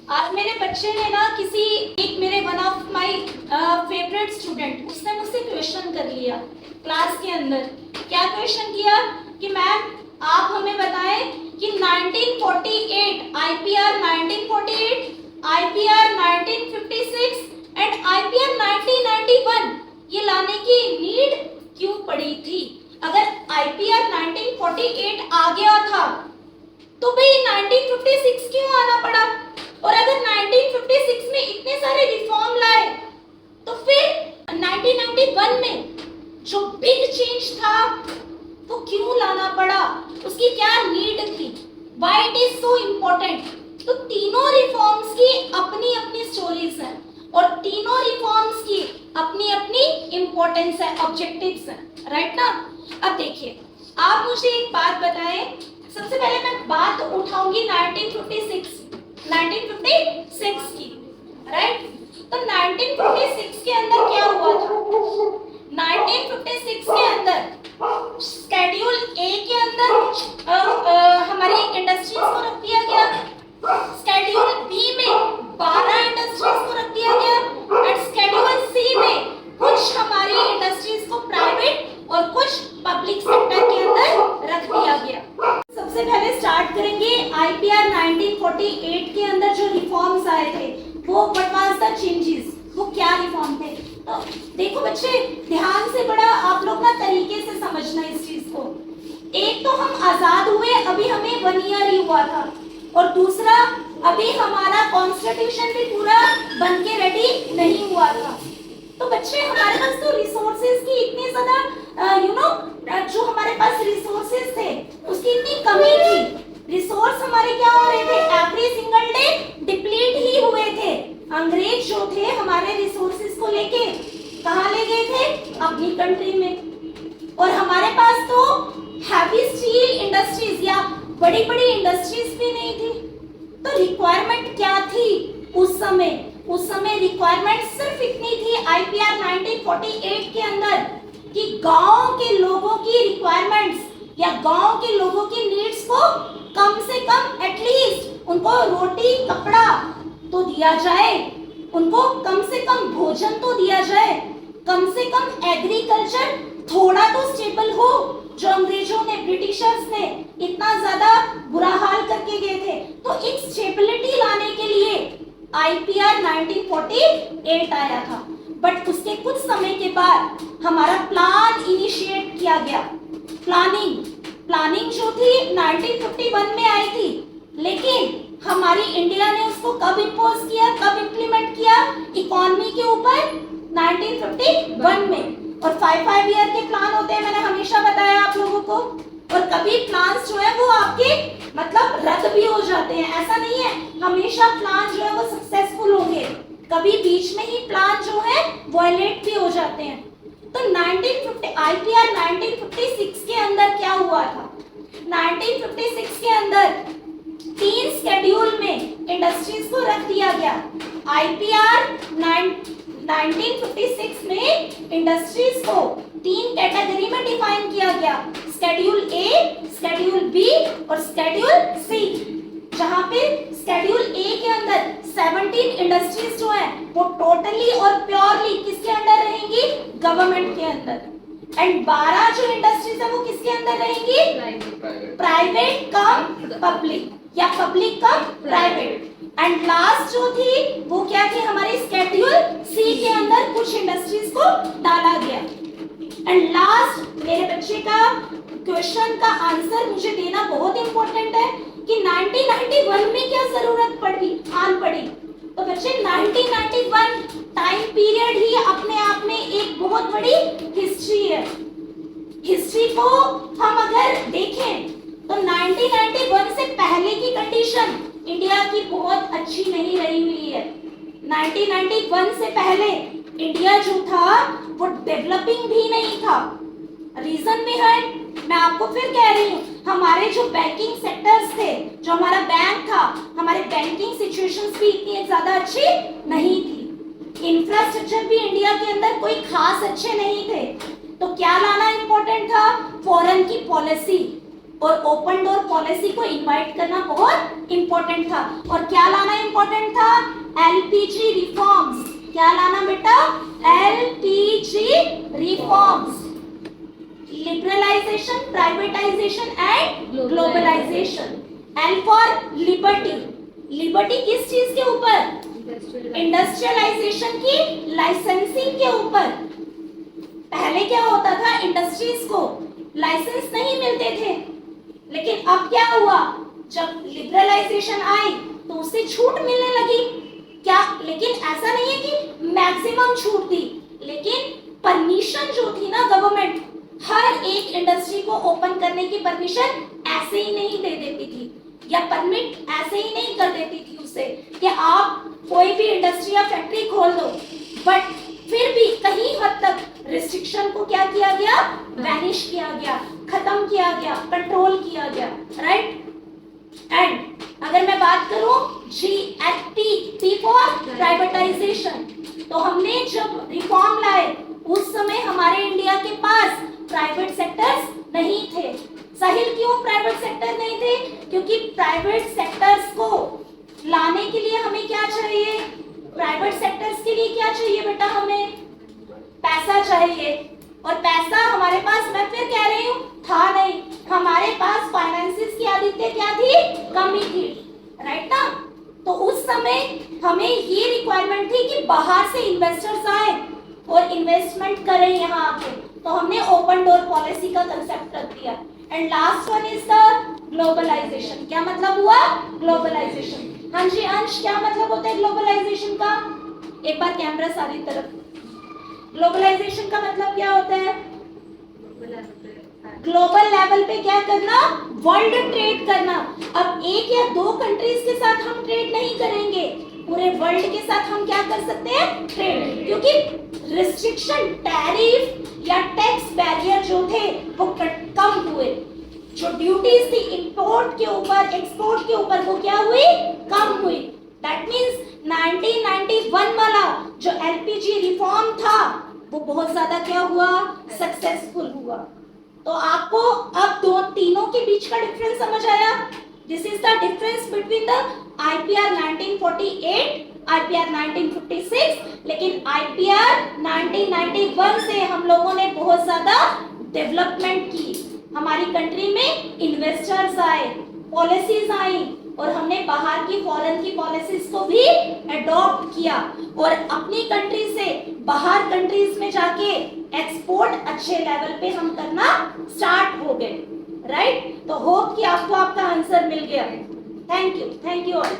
आज मेरे बच्चे ने ना एक मेरे one of my favourite student, उसने मुझसे क्वेश्चन कर लिया क्लास के अंदर। क्या क्वेश्चन किया कि मैम आप हमें बताएं कि 1948 आईपीआर 1948, आईपीआर 1956 एंड आईपीआर 1991 ये लाने की नीड क्यों पड़ी थी। अगर आईपीआर 1948 आ गया था तो भाई 1956 क्यों आना पड़ा, और अगर 1956 में इतने सारे रिफॉर्म लाए तो फिर 1991 में जो बिग चेंज था वो क्यों लाना पड़ा, उसकी क्या नीड थी, why it is so important. तो तीनों रिफॉर्म्स की अपनी अपनी स्टोरीज है और तीनों रिफॉर्म्स की अपनी अपनी इम्पोर्टेंस है, ऑब्जेक्टिव्स है, राइट ना। अब देखिए आप मुझे एक बात बताएं, सबसे पहले मैं बात उठाऊंगी 1956 की, राइट। तो 1956 के अंदर क्या हुआ था। 1956 के अंदर शेड्यूल ए के अंदर हमारी इंडस्ट्रीज को रख दिया गया, शेड्यूल बी में 12 इंडस्ट्रीज को रख दिया गया एंड शेड्यूल सी में कुछ हमारी इंडस्ट्रीज को प्राइवेट और कुछ पब्लिक सेक्टर के अंदर रख दिया गया। सबसे पहले स्टार्ट करेंगे आईपीआर 1948 के अंदर जो रिफॉर्म्स आए थे वो व्हाट वाज द चेंजेस, वो क्या रिफॉर्म थे। तो देखो बच्चे ध्यान से बड़ा आप लोग ना तरीके से समझना इस चीज को। एक तो हम आजाद हुए अभी हमें 1 ईयर ही हुआ था, और दूसरा अभी हमारा कॉन्स्टिट्यूशन भी पूरा बन के रेडी नहीं हुआ था। तो बच्चे हमारे पास तो रिसोर्सेज की इतनी ज्यादा जो हमारे पास रिसोर्सेज थे उसकी इतनी कमी थी। रिसोर्स हमारे क्या हो रहे थे, एवरी सिंगल डे डिप्लीट ही हुए थे। अंग्रेज जो थे हमारे रिसोर्सेज को लेके कहाँ ले गए थे, अपनी कंट्री में। और हमारे पास तो हैवी स्टील इंडस्ट्रीज या बड़ी बड़ी इंडस्ट्रीज भी नहीं थी। तो रिक्वायरमेंट क्या थी उस समय रिक्वायरमेंट सिर्फ इतनी थी आईपीआर 1948 के अंदर कि गांव के लोगों की रिक्वायरमेंट्स या गांव के लोगों की नीड्स को कम से कम एटलीस्ट उनको रोटी कपड़ा तो दिया जाए, उनको कम से कम भोजन तो दिया जाए, कम से कम एग्रीकल्चर थोड़ा तो स्टेबल हो। जो अंग्रेजों ने ब्रिटिशर्स ने इतना ज्यादा बुरा हाल करके गए थे, तो एक स्टेबिलिटी लाने के लिए आईपीआर 1948 आया था। बट उसके कुछ समय के बाद हमारा प्लान इनिशिएट किया गया। प्लानिंग जो थी 1951 में आई थी, लेकिन हमारी इंडिया ने उसको कब इम्पोज किया, कब इम्प्लीमेंट किया इकोनॉमी के ऊपर, 1951 में। और 5 ईयर के प्लान होते हैं, मैंने हमेशा बताया आप लोगों को। और कभी प्लान्स जो है वो आपके मतलब रद्द भी हो जाते हैं, ऐसा नहीं है हमेशा प्लान जो है वो सक्सेसफुल होंगे, कभी बीच में ही प्लान जो है वायलेट भी हो जाते हैं। तो 1950 आईपीआर 1956 के अंदर क्या हुआ था, 1956 के अंदर 3 शेड्यूल में इंडस्ट्रीज को रख दिया गया। आईपीआर 1956 में इंडस्ट्रीज को 3 कैटेगरी में डिफाइन किया गया, शेड्यूल ए, शेड्यूल बी और शेड्यूल सी। जहां पे शेड्यूल ए के अंदर 17 इंडस्ट्रीज जो है वो टोटली और प्योरली किसके अंडर रहेंगी, गवर्नमेंट के अंदर। एंड 12 जो इंडस्ट्रीज है वो किसके अंदर रहेंगी, प्राइवेट कम पब्लिक या public come private. And last जो थी वो क्या थी, हमारे शेड्यूल सी के अंदर कुछ इंडस्ट्रीज को डाला गया। एंड लास्ट मेरे बच्चे का क्वेश्चन का आंसर मुझे देना बहुत इंपॉर्टेंट है कि 1991 में क्या जरूरत पड़ी, आन पड़ी। तो बच्चे 1991 टाइम पीरियड ही अपने आप में एक बहुत बड़ी हिस्ट्री है। हिस्ट्री को हम अगर देखें तो 1991 से पहले की कंडीशन इंडिया की बहुत अच्छी नहीं रही हुई है। 1991 से पहले इंडिया जो था वो डेवलपिंग भी नहीं था। रीजन बिहाइंड मैं आपको फिर कह रही हूँ, हमारे जो बैंकिंग सेक्टर्स थे, जो हमारा बैंक था, हमारे बैंकिंग सिचुएशंस भी इतनी ज्यादा अच्छी नहीं थी। इंफ्रास्ट्रक्चर भी इंडिया के अंदर कोई खास अच्छे नहीं थे। तो क्या लाना इंपॉर्टेंट था, फॉरेन की पॉलिसी और ओपन डोर पॉलिसी को इनवाइट करना बहुत इंपॉर्टेंट था। और क्या लाना इंपॉर्टेंट था? LPG reforms. क्या लाना बेटा? LPG reforms, liberalisation, privatisation and globalisation. L for liberty. Liberty किस चीज के ऊपर? इंडस्ट्रियलाइजेशन की लाइसेंसिंग के ऊपर। पहले क्या होता था? इंडस्ट्रीज को लाइसेंस नहीं मिलते थे, लेकिन अब क्या हुआ? जब लिबरलाइजेशन आई तो उससे छूट मिलने लगी। क्या? लेकिन ऐसा नहीं है कि मैक्सिमम छूट थी, लेकिन परमिशन जो थी ना, गवर्नमेंट हर एक इंडस्ट्री को ओपन करने की परमिशन ऐसे ही नहीं दे देती थी, या परमिट ऐसे ही नहीं कर देती थी उसे कि आप कोई भी इंडस्ट्री या फैक्ट्री खोल दो। बट फिर भी कहीं हद तक रिस्ट्रिक्शन को क्या किया गया? वैनिश किया गया, खत्म किया गया, कंट्रोल किया गया, राइट? एंड अगर मैं बात करूं जीएफटी, पी फॉर प्राइवेटाइजेशन, तो हमने जब रिफॉर्म लाए उस समय हमारे इंडिया के पास प्राइवेट सेक्टर्स नहीं थे। साहिल, क्यों प्राइवेट सेक्टर नहीं थे? क्योंकि प्राइवेट सेक्टर्स को लाने के लिए हमें क्या चाहिए? प्राइवेट सेक्टर्स के लिए क्या चाहिए बेटा? हमें पैसा चाहिए, और पैसा हमारे पास, मैं फिर कह रही हूँ, था नहीं। हमारे पास फाइनेंसिस की आदित्य क्या थी? कमी थी, राइट ना? तो उस समय हमें ये रिक्वायरमेंट थी कि बाहर से इन्वेस्टर्स आए और इन्वेस्टमेंट करें यहाँ आके, तो हमने ओपन डोर पॉलिसी का कंसेप्ट रख दिया। And last one is the globalisation. क्या मतलब हुआ? ग्लोबलाइजेशन। हाँ जी अंश, क्या मतलब होता है ग्लोबलाइजेशन का? एक बार कैमरा सारी तरफ। ग्लोबलाइजेशन का मतलब क्या होता है? ग्लोबल लेवल पे क्या करना? वर्ल्ड ट्रेड करना। अब एक या दो कंट्रीज के साथ हम ट्रेड नहीं करेंगे, पूरे वर्ल्ड के साथ हम क्या कर सकते हैं? ट्रेड। क्योंकि रिस्ट्रिक्शन, टैरिफ या टैक्स बैरियर जो थे वो कम हुए। जो ड्यूटीज थी इंपोर्ट के ऊपर, एक्सपोर्ट के ऊपर, वो क्या हुई? कम हुई। दैट मींस 1991 वाला जो एलपीजी रिफॉर्म था वो बहुत ज्यादा क्या हुआ? सक्सेसफुल हुआ। तो आपको अब दो तीनों के बीच का डिफरेंस समझ आया? This is the difference between the IPR 1948, IPR 1956, लेकिन आईपीआर 1991 से हम लोगों ने बहुत ज्यादा डेवलपमेंट की। हमारी कंट्री में इन्वेस्टर्स आए, पॉलिसीज आई, और हमने बाहर की फॉरेन की पॉलिसीज को भी अडॉप्ट किया, और अपनी कंट्री से बाहर कंट्रीज में जाके एक्सपोर्ट अच्छे लेवल पे हम करना स्टार्ट हो गए, राइट? तो होप कि आपको आपका आंसर मिल गया। Thank you all.